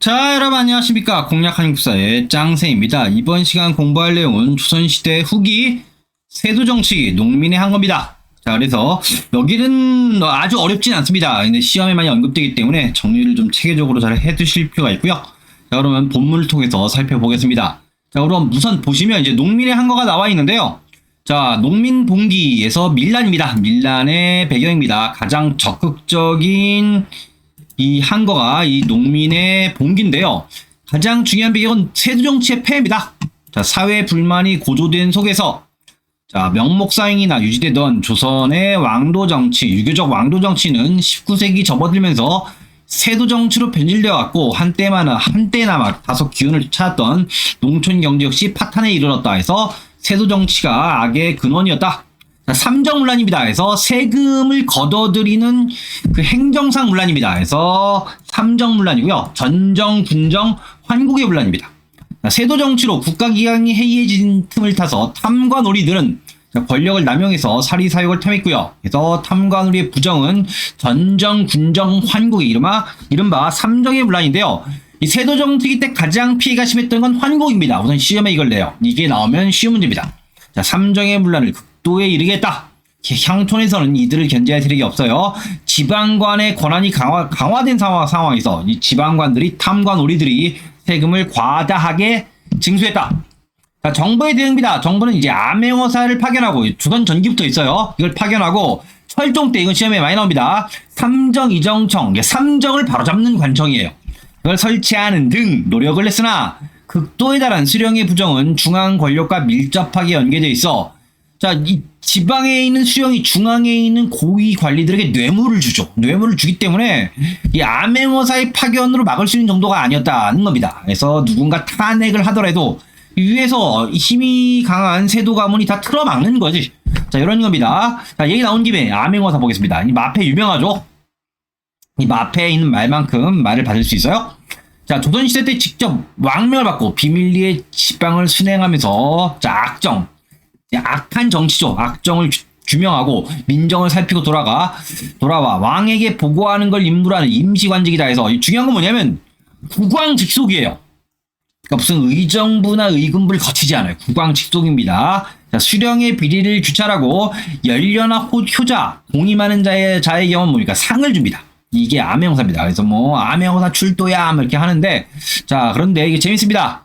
자, 여러분 안녕하십니까. 공략한국사의 짱새입니다. 이번 시간 공부할 내용은 조선시대 후기 세도정치 농민의 항거입니다. 자, 그래서 여기는 아주 어렵진 않습니다. 근데 시험에 많이 언급되기 때문에 정리를 좀 체계적으로 잘 해두실 필요가 있고요. 자, 그러면 본문을 통해서 살펴보겠습니다. 자, 그럼 우선 보시면 이제 농민의 항거가 나와 있는데요. 자, 농민봉기에서 밀란입니다. 밀란의 배경입니다. 가장 적극적인 이 항거가 이 농민의 봉기인데요. 가장 중요한 배경은 세도정치의 폐해입니다. 자, 사회 불만이 고조된 속에서 자, 명목사행이나 유지되던 조선의 왕도정치, 유교적 왕도정치는 19세기 접어들면서 세도정치로 변질되어 왔고 한때나마 다소 기운을 찾았던 농촌경제 역시 파탄에 이르렀다 해서 세도정치가 악의 근원이었다. 자, 삼정문란입니다. 해서 세금을 걷어들이는 그 행정상 문란입니다. 해서 삼정문란이고요. 전정, 군정, 환국의 문란입니다. 자, 세도정치로 국가기강이 해이해진 틈을 타서 탐과 놀이들은 권력을 남용해서 사리사욕을 탐했고요. 그래서 탐과 놀이의 부정은 전정, 군정, 환국의 이른바 삼정의 문란인데요. 이 세도정치 때 가장 피해가 심했던 건 환국입니다. 우선 시험에 이걸 내요. 이게 나오면 쉬운 문제입니다. 자, 삼정의 문란을 극도에 이르겠다. 향촌에서는 이들을 견제할 세력이 없어요. 지방관의 권한이 강화된 상황에서 이 지방관들이 탐과 놀이들이 세금을 과다하게 징수했다. 자, 정부의 대응입니다. 정부는 이제 암행어사를 파견하고 조선 전기부터 있어요. 이걸 파견하고 철종 때 이건 시험에 많이 나옵니다. 삼정이정청, 삼정을 바로잡는 관청이에요. 이걸 설치하는 등 노력을 했으나 극도에 달한 수령의 부정은 중앙 권력과 밀접하게 연계되어 있어. 자, 이 지방에 있는 수령이 중앙에 있는 고위 관리들에게 뇌물을 주죠. 뇌물을 주기 때문에 이 암행어사의 파견으로 막을 수 있는 정도가 아니었다는 겁니다. 그래서 누군가 탄핵을 하더라도 위에서 힘이 강한 세도 가문이 다 틀어막는 거지. 자, 이런 겁니다. 자, 얘기 나온 김에 암행어사 보겠습니다. 이 마패 유명하죠? 이 마패에 있는 말만큼 말을 받을 수 있어요? 자, 조선시대 때 직접 왕명을 받고 비밀리에 지방을 순행하면서 자, 악한 정치죠. 악정을 규명하고 민정을 살피고 돌아와 왕에게 보고하는 걸 임무로 하는 임시관직이다 해서 중요한 건 뭐냐면 국왕직속이에요. 그러니까 무슨 의정부나 의금부를 거치지 않아요. 국왕직속입니다. 자, 수령의 비리를 규찰하고 연료나 효자, 공이 많은 자의 경우는 뭡니까? 상을 줍니다. 이게 암행어사입니다. 그래서 뭐 암행어사 출도야 이렇게 하는데, 자, 그런데 이게 재밌습니다.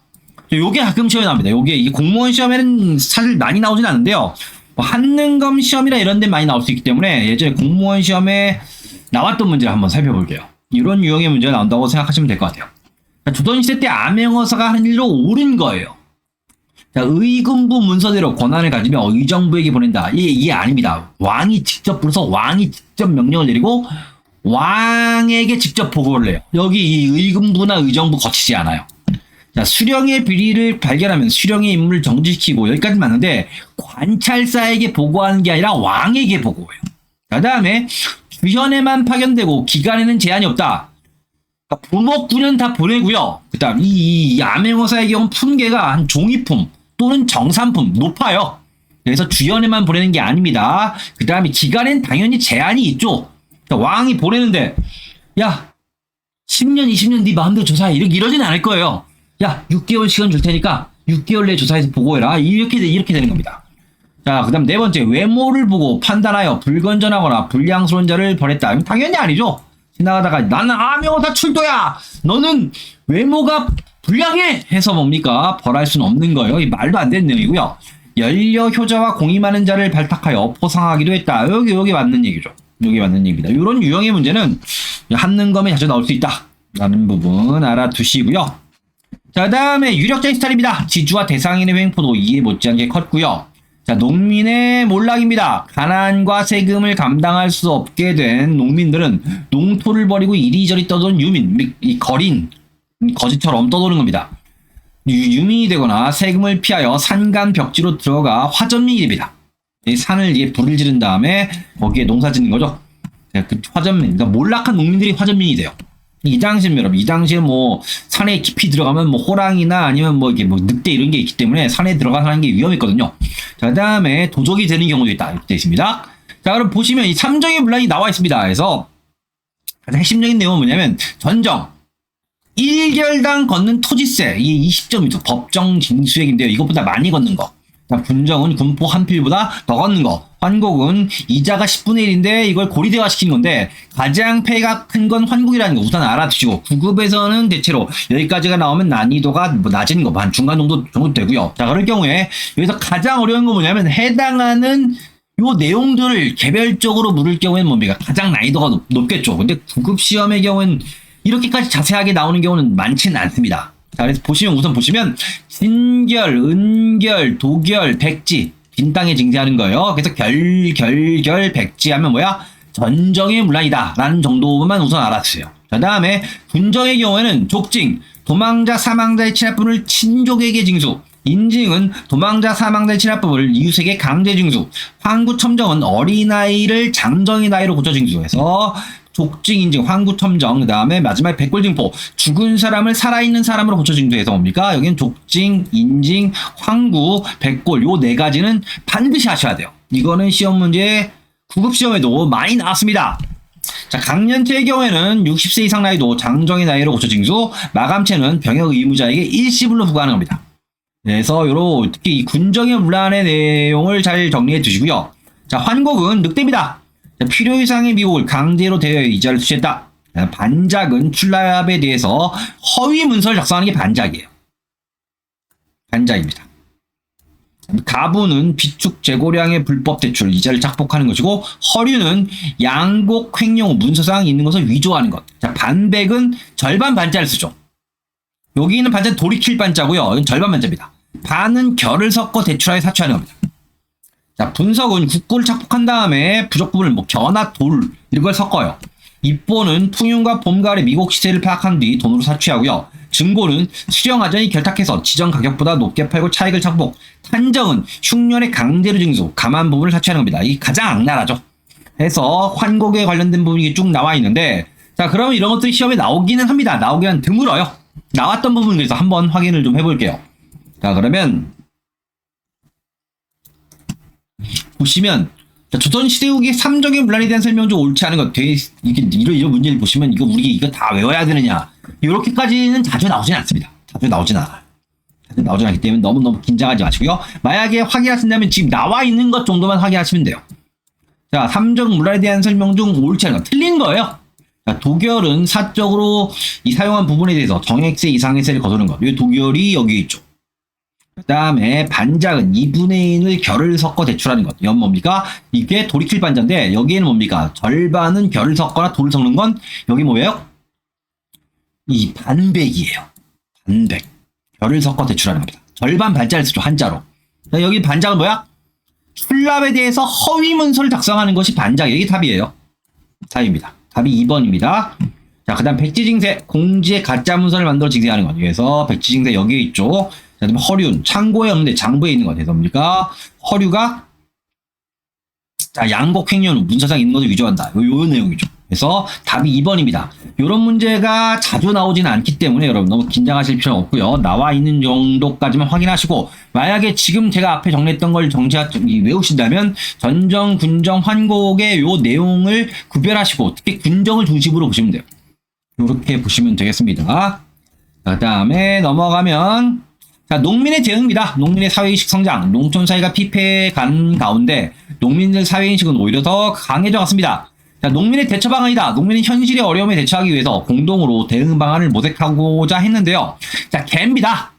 요게 가끔 시험에 나옵니다. 이게 공무원 시험에는 사실 많이 나오진 않는데요. 뭐 한능검 시험이나 이런 데 많이 나올 수 있기 때문에 예전에 공무원 시험에 나왔던 문제를 한번 살펴볼게요. 이런 유형의 문제가 나온다고 생각하시면 될 것 같아요. 자, 조선시대 때 암행어사가 하는 일로 옳은 거예요. 자, 의금부 문서대로 권한을 가지며 의정부에게 보낸다. 이게 아닙니다. 왕이 직접 불러서 왕이 직접 명령을 내리고 왕에게 직접 보고를 해요. 여기 이 의금부나 의정부 거치지 않아요. 자, 수령의 비리를 발견하면 수령의 임무를 정지시키고 여기까지 맞는데 관찰사에게 보고하는 게 아니라 왕에게 보고해요. 그 다음에 주현에만 파견되고 기간에는 제한이 없다. 그러니까 부목 9년 다 보내고요. 그 다음 이 암행어사의 경우 품계가 한 종이품 또는 정산품 높아요. 그래서 주현에만 보내는 게 아닙니다. 그 다음에 기간엔 당연히 제한이 있죠. 왕이 보내는데 야 10년 20년 네 마음대로 조사해 이러지는 않을 거예요. 야 6개월 시간 줄 테니까 6개월 내에 조사해서 보고해라. 이렇게 되는 겁니다. 자, 그 다음 네 번째, 외모를 보고 판단하여 불건전하거나 불량스러운 자를 벌했다. 당연히 아니죠. 지나가다가 나는 암행어사 출도야, 너는 외모가 불량해 해서 뭡니까? 벌할 수는 없는 거예요. 이 말도 안 되는 내용이고요. 연료 효자와 공이 많은 자를 발탁하여 포상하기도 했다. 여기 맞는 얘기죠. 여기 맞는 얘기입니다. 이런 유형의 문제는 한능검에 자주 나올 수 있다 라는 부분 알아두시고요. 자, 그 다음에 유력자의 스타일입니다. 지주와 대상인의 횡포도 이에 못지않게 컸고요. 자, 농민의 몰락입니다. 가난과 세금을 감당할 수 없게 된 농민들은 농토를 버리고 이리저리 떠도는 유민, 이 거린, 거지처럼 떠도는 겁니다. 유민이 되거나 세금을 피하여 산간 벽지로 들어가 화전민이 됩니다. 이 산을 이게 불을 지른 다음에 거기에 농사 짓는 거죠. 그 화전민, 그러니까 몰락한 농민들이 화전민이 돼요. 이 당시에 뭐 산에 깊이 들어가면 뭐 호랑이나 아니면 뭐 이게 뭐 늑대 이런 게 있기 때문에 산에 들어가서 하는 게 위험했거든요. 자, 그다음에 도적이 되는 경우도 있다 이렇게 되어 있습니다. 자, 그럼 보시면 이 삼정의 문란이 나와 있습니다. 그래서 가장 핵심적인 내용은 뭐냐면 전정, 1결당 걷는 토지세, 이게 20점이죠. 법정 징수액인데요. 이것보다 많이 걷는 거. 자, 분정은 군포 한 필보다 더 걷는 거. 환곡은 이자가 10분의 1인데 이걸 고리대화 시킨 건데 가장 폐가 큰 건 환곡이라는 거 우선 알아두시고, 구급에서는 대체로 여기까지가 나오면 난이도가 뭐 낮은 거, 한 중간 정도 되고요. 자, 그럴 경우에 여기서 가장 어려운 건 뭐냐면 해당하는 요 내용들을 개별적으로 물을 경우에는 뭡니까? 가장 난이도가 높겠죠. 근데 구급 시험의 경우는 이렇게까지 자세하게 나오는 경우는 많지는 않습니다. 자, 그래서 우선 보시면 진결, 은결, 도결, 백지, 빈 땅에 징세하는 거예요. 그래서 백지 하면 뭐야? 전정의 문란이다 라는 정도만 우선 알아주세요. 그 다음에 분정의 경우에는 족징, 도망자 사망자의 친합분을 친족에게 징수, 인징은 도망자 사망자의 친합분을 이웃에게 강제 징수, 황구첨정은 어린아이를 장정의 나이로 고쳐 징수해서 족징, 인징, 황구첨정, 그 다음에 마지막에 백골징포, 죽은 사람을 살아있는 사람으로 고쳐 징수해서 뭡니까? 여기는 족징, 인징, 황구, 백골 요 네 가지는 반드시 하셔야 돼요. 이거는 시험 문제 구급 시험에도 많이 나왔습니다. 자, 강년체의 경우에는 60세 이상 나이도 장정의 나이로 고쳐 징수, 마감체는 병역 의무자에게 일시불로 부과하는 겁니다. 그래서 특히 이 군정의 문란의 내용을 잘 정리해 두시고요. 자, 환곡은 늑대입니다. 자, 필요 이상의 미국을 강제로 대여 이자를 수취했다. 반작은 출납에 대해서 허위 문서를 작성하는 게 반작이에요. 반작입니다. 가부는 비축 재고량의 불법 대출, 이자를 착복하는 것이고, 허류는 양곡 횡령 후 문서상 있는 것을 위조하는 것. 자, 반백은 절반 반자를 쓰죠. 여기 있는 반자는 돌이킬 반자고요. 이건 절반 반자입니다. 반은 결을 섞어 대출하여 사취하는 겁니다. 자, 분석은 국고를 착복한 다음에 부족 부분을 겨나 돌 이런 걸 섞어요. 입보는 풍윤과 봄가을의 미국 시세를 파악한 뒤 돈으로 사취하고요. 증고는 수령하전이 결탁해서 지정 가격보다 높게 팔고 차익을 착복. 탄정은 흉년의 강제로 징수, 감한 부분을 사취하는 겁니다. 이 가장 악랄하죠. 해서 환곡에 관련된 부분이 쭉 나와 있는데, 자, 그러면 이런 것들이 시험에 나오기는 합니다. 나오기는 드물어요. 나왔던 부분을 그래서 한번 확인을 좀 해볼게요. 자, 그러면 보시면, 자, 조선시대 후기 삼정의 문란에 대한 설명 좀 옳지 않은 것, 이런 문제를 보시면 이거 다 외워야 되느냐, 이렇게까지는 자주 나오진 않습니다. 자주 나오진 않기 때문에 너무 긴장하지 마시고요. 만약에 확인하신다면 지금 나와 있는 것 정도만 확인하시면 돼요. 자, 삼정 문란에 대한 설명 중 옳지 않은 것, 틀린 거예요. 자, 도결은 사적으로 이 사용한 부분에 대해서 정액세 이상의 세를 거두는 것, 이 도결이 여기 있죠. 그 다음에 반작은 2분의 1을 결을 섞어 대출하는 것. 이건 뭡니까? 이게 돌이킬 반자인데 여기에는 뭡니까? 절반은 결을 섞거나 돌을 섞는 건 여기 뭐예요? 이 반백이에요. 반백. 결을 섞어 대출하는 겁니다. 절반 반자를 쓰죠. 한자로. 여기 반작은 뭐야? 출납에 대해서 허위 문서를 작성하는 것이 반작이에요. 이게 답이에요. 답입니다. 답이 2번입니다. 자, 그 다음 백지징세. 공지에 가짜 문서를 만들어 징세하는 것. 그래서 백지징세 여기에 있죠. 자, 그다음에 허륜, 창고에 없는데 장부에 있는 거 어디서 뭡니까? 허류가 자, 양곡 횡령 후 문서상 있는 것을 위조한다. 요 내용이죠. 그래서 답이 2번입니다. 이런 문제가 자주 나오지는 않기 때문에 여러분 너무 긴장하실 필요는 없고요. 나와 있는 정도까지만 확인하시고, 만약에 지금 제가 앞에 정리했던 걸 외우신다면 전정, 군정, 환곡의 요 내용을 구별하시고 특히 군정을 중심으로 보시면 돼요. 이렇게 보시면 되겠습니다. 그 다음에 넘어가면, 자, 농민의 대응입니다. 농민의 사회인식 성장. 농촌 사회가 피폐해 간 가운데 농민들 사회인식은 오히려 더 강해져 갔습니다. 자, 농민의 대처 방안이다. 농민은 현실의 어려움에 대처하기 위해서 공동으로 대응 방안을 모색하고자 했는데요. 자, 개입니다.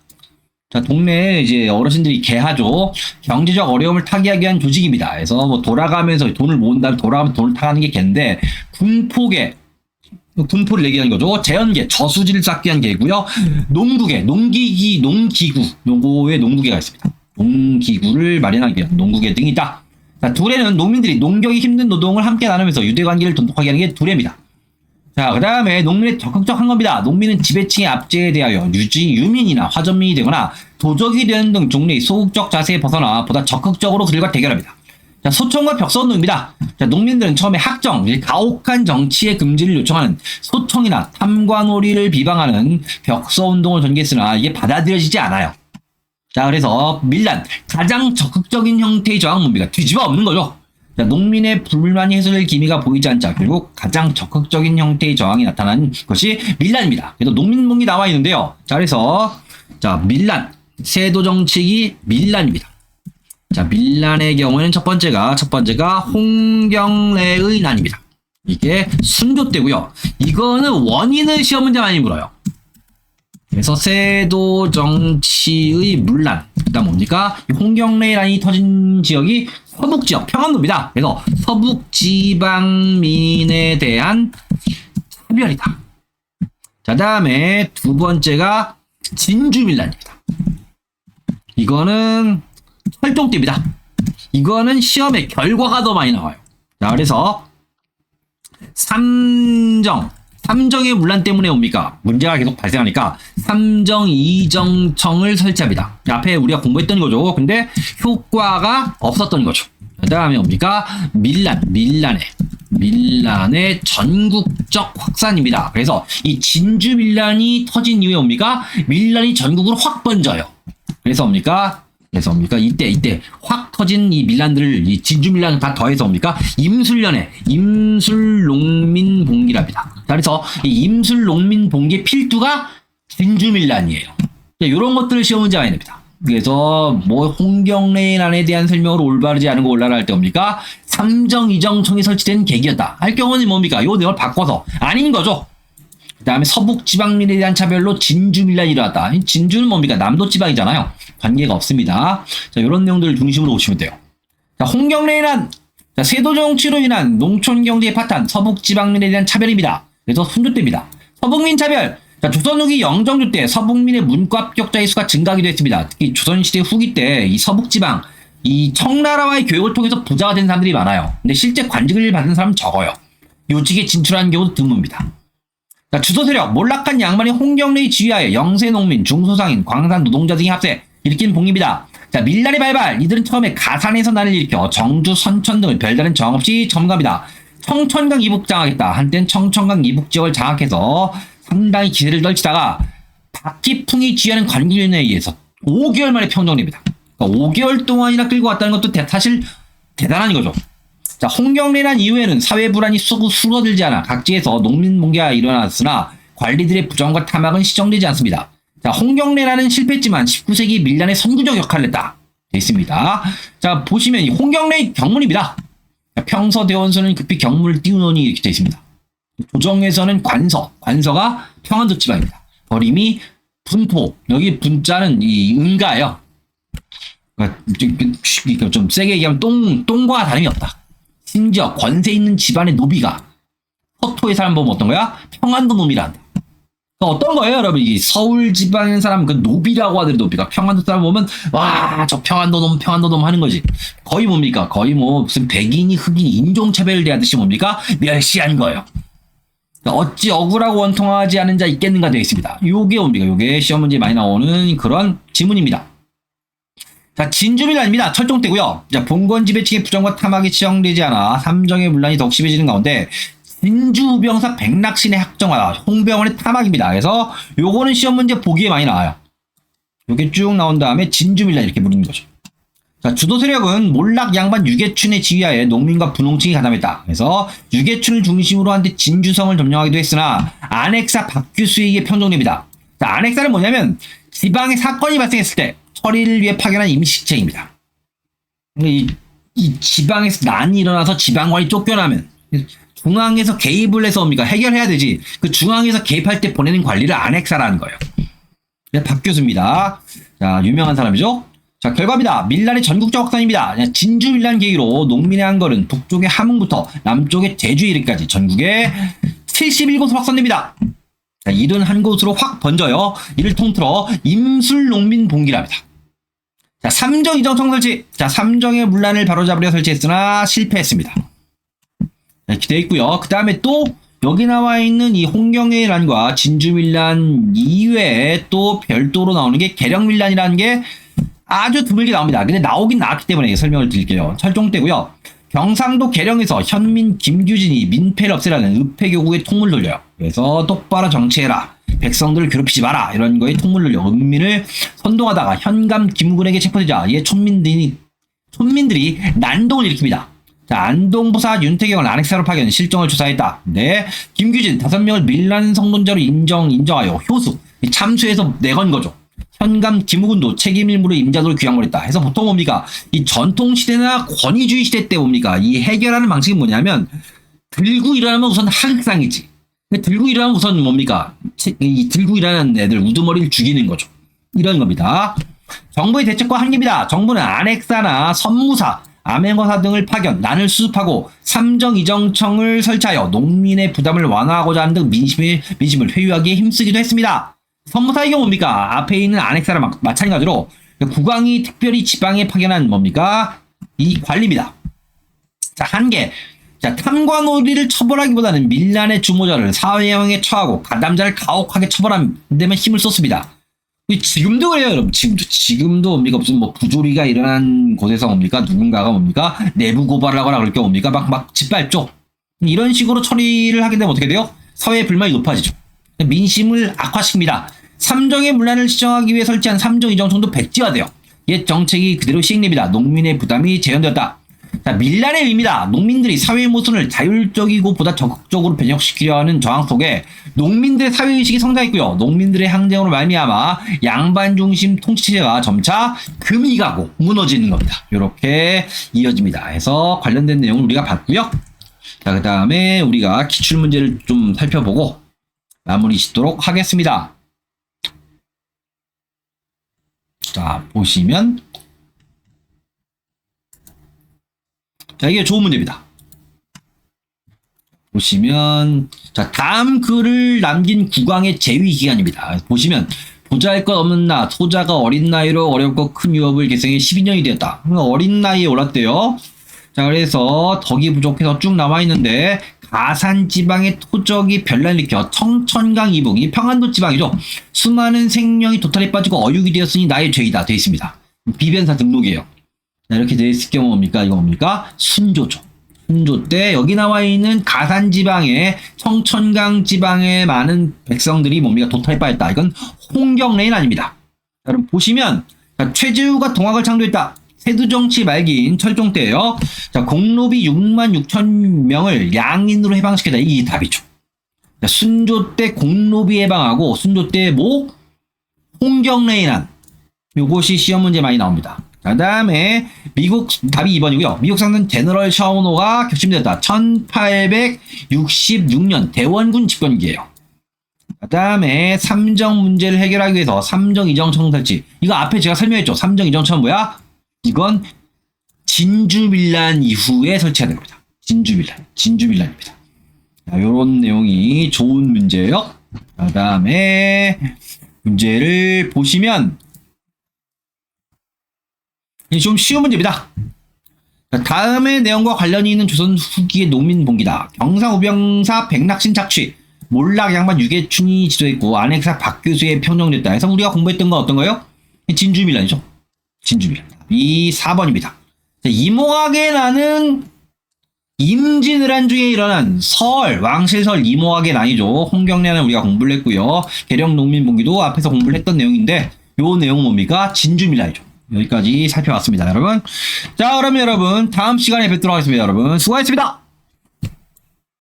자, 동네에 이제 어르신들이 개하죠. 경제적 어려움을 타개하기 위한 조직입니다. 그래서 뭐 돌아가면서 돈을 모은 다음에 돌아가면서 돈을 타가는 게 개인데, 군포개. 군포를 얘기하는 거죠. 재연계, 저수지를 쌓기 위한 계고요. 농구계, 농기구, 요거에 농구계가 있습니다. 농기구를 마련하기 위한 농구계 등이 있다. 자, 두레는 농민들이 농경이 힘든 노동을 함께 나누면서 유대관계를 돈독하게 하는 게 두레입니다. 자, 그 다음에 농민의 적극적 한 겁니다. 농민은 지배층의 압제에 대하여 유민이나 화전민이 되거나 도적이 되는 등 종래의 소극적 자세에 벗어나 보다 적극적으로 그들과 대결합니다. 자, 소총과 벽서운동입니다. 자, 농민들은 처음에 학정, 가혹한 정치의 금지를 요청하는 소총이나 탐관오리를 비방하는 벽서운동을 전개했으나 이게 받아들여지지 않아요. 자, 그래서 밀란, 가장 적극적인 형태의 저항 뭡니까? 뒤집어 엎는 거죠. 자, 농민의 불만이 해소될 기미가 보이지 않자 결국 가장 적극적인 형태의 저항이 나타난 것이 밀란입니다. 그래서 농민봉이 나와 있는데요. 자, 그래서 자, 밀란, 세도 정치기 밀란입니다. 자, 밀란의 경우에는 첫 번째가 홍경래의 난입니다. 이게 순조 때고요. 이거는 원인을 시험 문제 많이 물어요. 그래서 세도 정치의 문란. 그다음 뭡니까? 홍경래의 난이 터진 지역이 서북 지역 평안도입니다. 그래서 서북 지방민에 대한 차별이다. 자, 다음에 두 번째가 진주 밀란입니다. 이거는 철종 때입니다. 이거는 시험에 결과가 더 많이 나와요. 자, 그래서 삼정의 문란 때문에 뭡니까? 문제가 계속 발생하니까 삼정 이정청을 설치합니다. 앞에 우리가 공부했던 거죠. 근데 효과가 없었던 거죠. 그 다음에 뭡니까? 밀란의 전국적 확산입니다. 그래서 이 진주 밀란이 터진 이후에 뭡니까? 밀란이 전국으로 확 번져요. 그래서 뭡니까? 이때 확 터진 이 밀란들을 이 진주 밀란을 다 더해서 뭡니까? 임술농민봉기랍니다. 그래서 이 임술농민봉기의 필두가 진주 밀란이에요. 이런 것들을 시험 문제 많이 냅니다. 그래서 뭐 홍경래의 난에 대한 설명으로 올바르지 않은 거 올라라 할 때 뭡니까? 삼정 이정청이 설치된 계기였다. 할 경우는 뭡니까? 요 내용을 바꿔서 아닌 거죠. 그 다음에 서북 지방민에 대한 차별로 진주 밀란이 일어났다. 진주는 뭡니까? 남도 지방이잖아요. 관계가 없습니다. 자, 이런 내용들을 중심으로 보시면 돼요. 자, 홍경래의 난, 자, 세도 정치로 인한 농촌 경제의 파탄, 서북 지방민에 대한 차별입니다. 그래서 순조 때입니다. 서북민 차별. 자, 조선 후기 영정조 때 서북민의 문과 합격자의 수가 증가하기도 했습니다. 특히 조선시대 후기 때 이 서북 지방, 이 청나라와의 교육을 통해서 부자가 된 사람들이 많아요. 근데 실제 관직을 받은 사람은 적어요. 요직에 진출하는 경우도 드뭅니다. 자, 주도 세력, 몰락한 양반이 홍경래의 지휘하에 영세농민, 중소상인, 광산 노동자 등이 합세, 일으킨 봉입니다. 자, 밀란의 발발, 이들은 처음에 가산에서 난을 일으켜 정주, 선천 등을 별다른 정황 없이 점거합니다. 청천강 이북 장악했다. 한때는 청천강 이북 지역을 장악해서 상당히 기세를 떨치다가 박기풍이 지휘하는 관군에 의해서 5개월 만에 평정됩니다. 그러니까 5개월 동안이나 끌고 왔다는 것도 사실 대단한 거죠. 자, 홍경래란 이후에는 사회 불안이 수거들지 않아 각지에서 농민 봉기가 일어났으나 관리들의 부정과 탐악은 시정되지 않습니다. 자, 홍경래란은 실패했지만 19세기 밀란의 선구적 역할을 했다. 되어 있습니다. 자, 보시면 이 홍경래의 경문입니다. 평서 대원서는 급히 경문을 띄우노니 이렇게 되어 있습니다. 조정에서는 관서가 평안도 지방입니다. 거림이 분포, 여기 분자는 이 은가예요. 그러니까 좀 세게 얘기하면 똥과 다름이 없다. 심지어 권세 있는 집안의 노비가 서토의 사람 보면 어떤 거야? 평안도 놈이란다. 어떤 거예요, 여러분? 이 서울 지방의 사람, 그 노비라고 하더라도 노비가 평안도 사람 보면, 와, 저 평안도 놈 하는 거지. 거의 뭡니까? 거의 뭐, 무슨 백인이 흑인 인종차별을 대하듯이 뭡니까? 멸시한 거예요. 어찌 억울하고 원통하지 않은 자 있겠는가 되어 있습니다. 요게 뭡니까? 요게 시험 문제에 많이 나오는 그런 지문입니다. 자, 진주밀란입니다. 철종 때고요. 자, 봉건 지배층의 부정과 탐악이 치정되지 않아 삼정의 문란이 더욱 심해지는 가운데 진주병사 백낙신의 학정화, 홍병원의 탐악입니다. 그래서 요거는 시험 문제 보기에 많이 나와요. 요게 쭉 나온 다음에 진주밀란 이렇게 부르는 거죠. 자, 주도 세력은 몰락 양반 유계춘의 지휘하에 농민과 분홍층이 가담했다. 그래서 유계춘을 중심으로 한데 진주성을 점령하기도 했으나 안핵사 박규수에 의해 평정됩니다. 자, 안핵사는 뭐냐면 지방에 사건이 발생했을 때 처리를 위해 파견한 임시직책입니다. 이 지방에서 난이 일어나서 지방관이 쫓겨나면 중앙에서 개입을 해서 뭡니까? 해결해야 되지. 그 중앙에서 개입할 때 보내는 관리를 안핵사라는 거예요. 네, 박교수입니다. 자, 유명한 사람이죠. 자, 결과입니다. 밀란의 전국적 확산입니다. 진주 밀란 계기로 농민의 한걸은 북쪽의 함흥부터 남쪽의 제주에 이르기까지 전국에 71곳으로 확산됩니다. 자, 이른 한 곳으로 확 번져요. 이를 통틀어 임술농민 봉기랍니다. 자, 삼정 이정청 설치. 자, 삼정의 문란을 바로잡으려 설치했으나 실패했습니다. 이렇게 되어 있고요. 그 다음에 또 여기 나와 있는 이 홍경래의 난과 진주밀란 이외에 또 별도로 나오는 게 계령밀란이라는 게 아주 드물게 나옵니다. 근데 나오긴 나왔기 때문에 설명을 드릴게요. 철종 때고요. 경상도 계령에서 현민 김규진이 민폐를 없애라는 읍회교구의 통문을 돌려요. 그래서 똑바로 정치해라. 백성들을 괴롭히지 마라. 이런 거에 통문을 돌려 은민을 선동하다가 현감 김군에게 체포되자 이에 촌민들이 난동을 일으킵니다. 자, 안동부사 윤태경을 안핵사로 파견 실정을 조사했다. 네. 김규진 5명을 밀란 성론자로 인정하여 효수 참수해서 내건 거죠. 현감 김우군도 책임 일무로 임자도를 귀양벌했다. 해서 보통 뭡니까? 이 전통 시대나 권위주의 시대 때 뭡니까? 이 해결하는 방식이 뭐냐면 들고 일어나면 우선 하극상이지. 들고 일어나면 우선 뭡니까? 이 들고 일어나는 애들 우두머리를 죽이는 거죠. 이런 겁니다. 정부의 대책과 한계입니다. 정부는 안핵사나 선무사, 암행어사 등을 파견, 난을 수습하고 삼정이정청을 설치하여 농민의 부담을 완화하고자 하는 등 민심을 회유하기에 힘쓰기도 했습니다. 선무사의 경우 뭡니까? 앞에 있는 안핵사랑 마찬가지로 국왕이 특별히 지방에 파견한 뭡니까? 이 관리입니다. 자, 한계. 자, 탐관오리를 처벌하기보다는 밀란의 주모자를 사회형에 처하고 가담자를 가혹하게 처벌하는 데만 힘을 썼습니다. 지금도 그래요, 여러분. 지금도 뭡니까? 무슨 뭐 부조리가 일어난 곳에서 뭡니까? 누군가가 뭡니까? 내부 고발을 하거나 그럴 경우 뭡니까? 막 짓밟죠. 이런 식으로 처리를 하게 되면 어떻게 돼요? 사회의 불만이 높아지죠. 민심을 악화시킵니다. 삼정의 문란을 시정하기 위해 설치한 삼정이정청도 백지화돼요. 옛 정책이 그대로 시행됩니다. 농민의 부담이 재현되었다. 자, 밀란의 의미다. 농민들이 사회 모순을 자율적이고 보다 적극적으로 변혁시키려 하는 저항 속에 농민들의 사회의식이 성장했고요. 농민들의 항쟁으로 말미암아 양반 중심 통치체제가 점차 금이 가고 무너지는 겁니다. 이렇게 이어집니다. 해서 관련된 내용을 우리가 봤고요. 자, 그 다음에 우리가 기출문제를 좀 살펴보고 마무리 짓도록 하겠습니다. 자, 보시면 자, 이게 좋은 문제입니다. 보시면 자, 다음 글을 남긴 국왕의 재위 기간입니다. 보시면 보잘것 없는 나 소자가 어린 나이로 어렵고 큰 유업을 계승해 12년이 되었다. 어린 나이에 올랐대요. 자, 그래서 덕이 부족해서 쭉 남아있는데 가산 지방의 토적이 변란을 일으켜 청천강 이북이 평안도 지방이죠. 수많은 생명이 도탈에 빠지고 어육이 되었으니 나의 죄이다. 되어 있습니다. 비변사 등록이에요. 자, 이렇게 되어 있을 경우 뭡니까? 이거 뭡니까? 순조죠. 순조 때 여기 나와 있는 가산 지방에 청천강 지방에 많은 백성들이 뭡니까? 도탈에 빠졌다. 이건 홍경래는 아닙니다. 여러분 보시면 자, 최재우가 동학을 창조했다. 세두정치 말기인 철종 때예요. 자, 공로비 6만 6천 명을 양인으로 해방시켰다. 이게 답이죠. 자, 순조 때 공로비 해방하고 순조 때 뭐? 홍경래의 난. 요것이 시험 문제 많이 나옵니다. 자, 다음에 미국 답이 2번이고요. 미국 상선 제너럴 샤오노가 격침되었다. 1866년 대원군 집권기예요. 그 다음에 삼정 문제를 해결하기 위해서 삼정이정청 설치. 이거 앞에 제가 설명했죠. 삼정이정청은 뭐야? 이건 진주밀란 이후에 설치해야 됩니다. 진주밀란입니다. 자, 요런 내용이 좋은 문제예요. 그 다음에 문제를 보시면 좀 쉬운 문제입니다. 다음의 내용과 관련이 있는 조선 후기의 농민 봉기다. 경상우병사 백낙신 착취, 몰락 양반 유계춘이 지도했고 안핵사 박교수의 평정됐다. 해서 우리가 공부했던 건 어떤 거예요? 진주밀란이죠. 진주밀란. 이 4번입니다. 이몽학의 난은 임진왜란 중에 일어난 왕실설 이몽학의 난이죠. 홍경래는 우리가 공부를 했고요. 계령 농민 봉기도 앞에서 공부를 했던 내용인데 요 내용은 뭡니까? 진주밀란이죠. 여기까지 살펴봤습니다, 여러분. 자, 그럼 여러분 다음 시간에 뵙도록 하겠습니다. 여러분 수고하셨습니다.